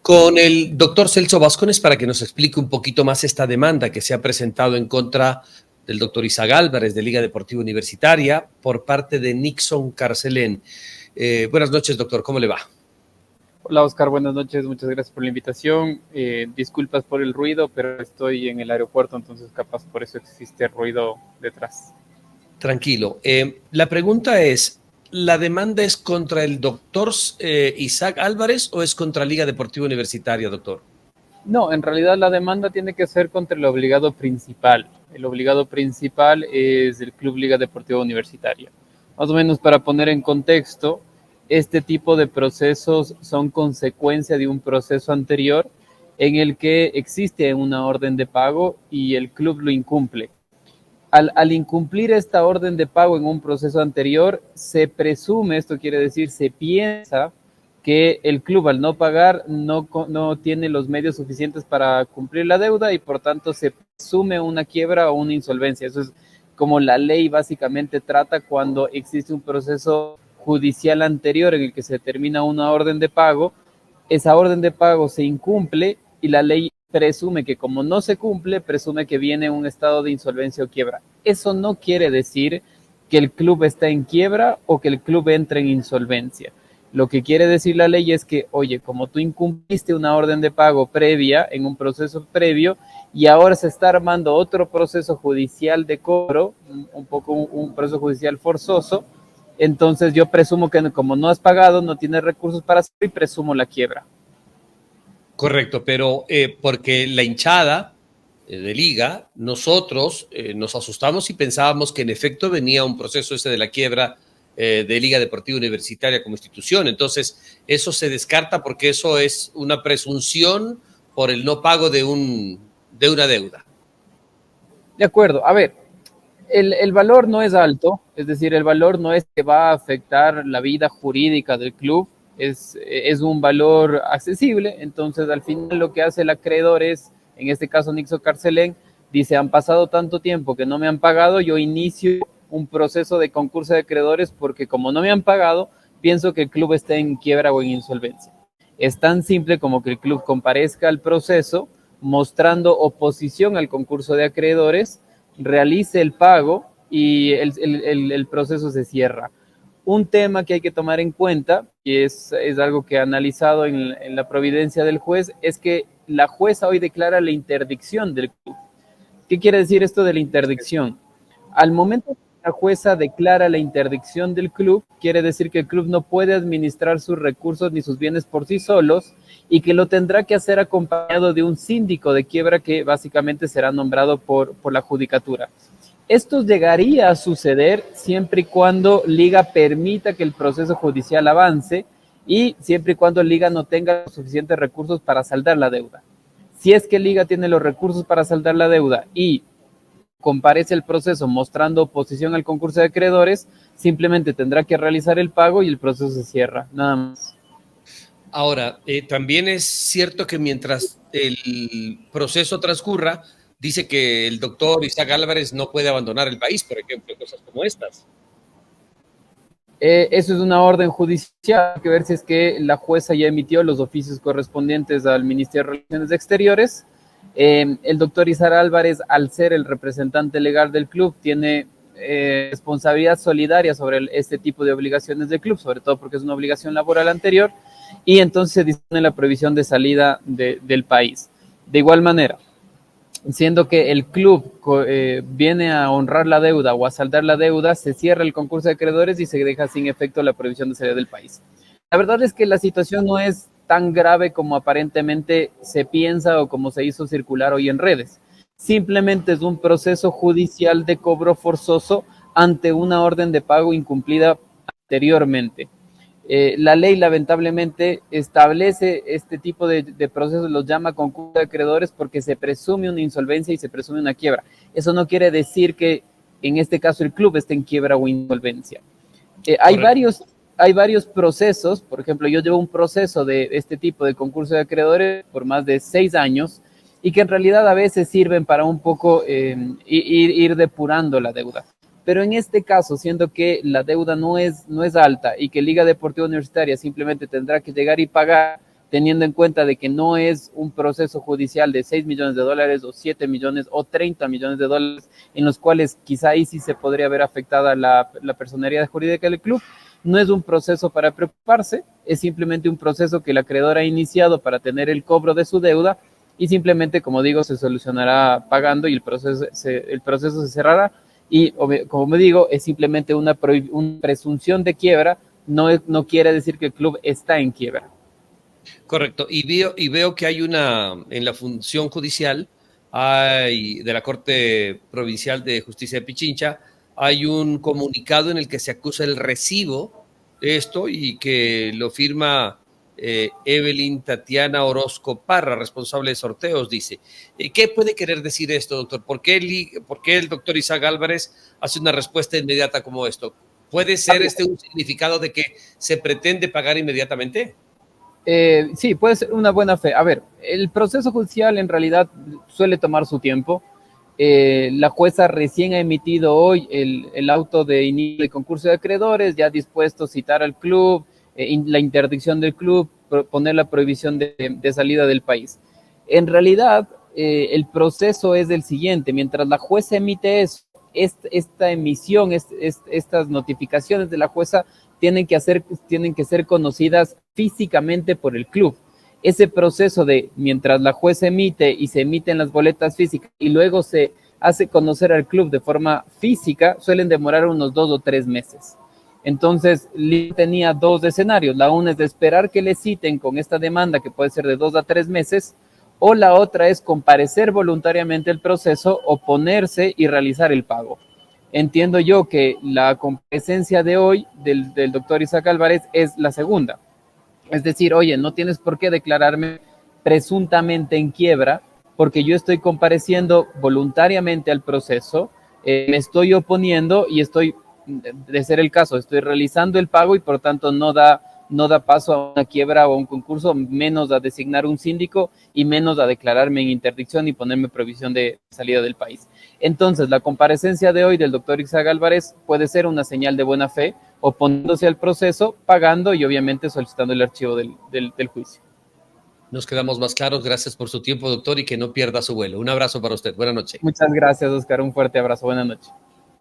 con el doctor Celso Vascones para que nos explique un poquito más esta demanda que se ha presentado en contra del doctor Isaac Álvarez de Liga Deportiva Universitaria por parte de Nixon Carcelén. Buenas noches, doctor, ¿cómo le va? Hola Oscar, buenas noches, muchas gracias por la invitación. Disculpas por el ruido, pero estoy en el aeropuerto, entonces capaz por eso existe ruido detrás. Tranquilo. La pregunta es, ¿la demanda es contra el doctor Isaac Álvarez o es contra Liga Deportiva Universitaria, doctor? No, en realidad la demanda tiene que ser contra el obligado principal. El obligado principal es el Club Liga Deportiva Universitaria. Más o menos para poner en contexto, este tipo de procesos son consecuencia de un proceso anterior en el que existe una orden de pago y el club lo incumple. Al incumplir esta orden de pago en un proceso anterior, se presume, esto quiere decir, se piensa que el club al no pagar no tiene los medios suficientes para cumplir la deuda y por tanto se presume una quiebra o una insolvencia. Eso es como la ley básicamente trata cuando existe un proceso judicial anterior en el que se determina una orden de pago, esa orden de pago se incumple y la ley presume que como no se cumple, presume que viene un estado de insolvencia o quiebra. Eso no quiere decir que el club está en quiebra o que el club entre en insolvencia. Lo que quiere decir la ley es que, oye, como tú incumpliste una orden de pago previa, en un proceso previo, y ahora se está armando otro proceso judicial de cobro, un poco un proceso judicial forzoso, entonces yo presumo que como no has pagado, no tienes recursos para hacerlo y presumo la quiebra. Correcto, pero porque la hinchada de Liga, nosotros nos asustamos y pensábamos que en efecto venía un proceso ese de la quiebra de Liga Deportiva Universitaria como institución. Entonces, eso se descarta porque eso es una presunción por el no pago de una deuda. De acuerdo, a ver, el valor no es alto, es decir, el valor no es que va a afectar la vida jurídica del club, es un valor accesible, entonces al final lo que hace el acreedor es, en este caso Nixon Carcelén, dice, han pasado tanto tiempo que no me han pagado, yo inicio un proceso de concurso de acreedores porque como no me han pagado, pienso que el club está en quiebra o en insolvencia. Es tan simple como que el club comparezca al proceso mostrando oposición al concurso de acreedores, realice el pago y el proceso se cierra. Un tema que hay que tomar en cuenta, y es algo que he analizado en la providencia del juez, es que la jueza hoy declara la interdicción del club. ¿Qué quiere decir esto de la interdicción? Al momento que la jueza declara la interdicción del club, quiere decir que el club no puede administrar sus recursos ni sus bienes por sí solos y que lo tendrá que hacer acompañado de un síndico de quiebra que básicamente será nombrado por la judicatura. Esto llegaría a suceder siempre y cuando Liga permita que el proceso judicial avance y siempre y cuando Liga no tenga los suficientes recursos para saldar la deuda. Si es que Liga tiene los recursos para saldar la deuda y comparece el proceso mostrando oposición al concurso de acreedores, simplemente tendrá que realizar el pago y el proceso se cierra, nada más. Ahora, también es cierto que mientras el proceso transcurra, dice que el doctor Isaac Álvarez no puede abandonar el país, por ejemplo, cosas como estas. Eso es una orden judicial, hay que ver si es que la jueza ya emitió los oficios correspondientes al Ministerio de Relaciones Exteriores. El doctor Isaac Álvarez, al ser el representante legal del club, tiene responsabilidad solidaria sobre este tipo de obligaciones del club, sobre todo porque es una obligación laboral anterior, y entonces se dispone la prohibición de salida del país. De igual manera, siendo que el club viene a honrar la deuda o a saldar la deuda, se cierra el concurso de acreedores y se deja sin efecto la prohibición de salida del país. La verdad es que la situación no es tan grave como aparentemente se piensa o como se hizo circular hoy en redes. Simplemente es un proceso judicial de cobro forzoso ante una orden de pago incumplida anteriormente. La ley lamentablemente establece este tipo de procesos, los llama concurso de acreedores porque se presume una insolvencia y se presume una quiebra. Eso no quiere decir que en este caso el club esté en quiebra o insolvencia. Hay varios procesos, por ejemplo, yo llevo un proceso de este tipo de concurso de acreedores por más de 6 años y que en realidad a veces sirven para un poco ir depurando la deuda. Pero en este caso, siendo que la deuda no es alta y que Liga Deportiva Universitaria simplemente tendrá que llegar y pagar teniendo en cuenta de que no es un proceso judicial de 6 millones de dólares o 7 millones o 30 millones de dólares, en los cuales quizá ahí sí se podría ver afectada la personería jurídica del club. No es un proceso para preocuparse, es simplemente un proceso que el acreedor ha iniciado para tener el cobro de su deuda y simplemente, como digo, se solucionará pagando y el proceso se cerrará. Y como me digo, es simplemente una presunción de quiebra, no quiere decir que el club está en quiebra. Correcto. Y veo que hay en la función judicial, de la Corte Provincial de Justicia de Pichincha, hay un comunicado en el que se acusa el recibo de esto y que lo firma Evelyn Tatiana Orozco Parra, responsable de sorteos, dice. ¿Qué puede querer decir esto, doctor? ¿Por qué el doctor Isaac Álvarez hace una respuesta inmediata como esto? ¿Puede ser un significado de que se pretende pagar inmediatamente? Sí, puede ser una buena fe. A ver, el proceso judicial en realidad suele tomar su tiempo. La jueza recién ha emitido hoy el auto de inicio de concurso de acreedores, ya dispuesto a citar al club, la interdicción del club, poner la prohibición de salida del país. En realidad, el proceso es el siguiente: mientras la jueza emite eso, esta emisión, estas notificaciones de la jueza tienen que ser conocidas físicamente por el club. Ese proceso de mientras la jueza emite y se emiten las boletas físicas y luego se hace conocer al club de forma física, suelen demorar unos 2 o 3 meses. Entonces, tenía dos escenarios. La una es de esperar que le citen con esta demanda, que puede ser de 2 a 3 meses, o la otra es comparecer voluntariamente al proceso, oponerse y realizar el pago. Entiendo yo que la comparecencia de hoy del doctor Isaac Álvarez es la segunda. Es decir, oye, no tienes por qué declararme presuntamente en quiebra porque yo estoy compareciendo voluntariamente al proceso, me estoy oponiendo y estoy, de ser el caso, estoy realizando el pago y por tanto no da paso a una quiebra o a un concurso, menos a designar un síndico y menos a declararme en interdicción y ponerme prohibición de salida del país. Entonces, la comparecencia de hoy del doctor Isaac Álvarez puede ser una señal de buena fe, oponiéndose al proceso, pagando y obviamente solicitando el archivo del juicio. Nos quedamos más claros. Gracias por su tiempo, doctor, y que no pierda su vuelo. Un abrazo para usted. Buenas noches. Muchas gracias, Oscar. Un fuerte abrazo. Buenas noches.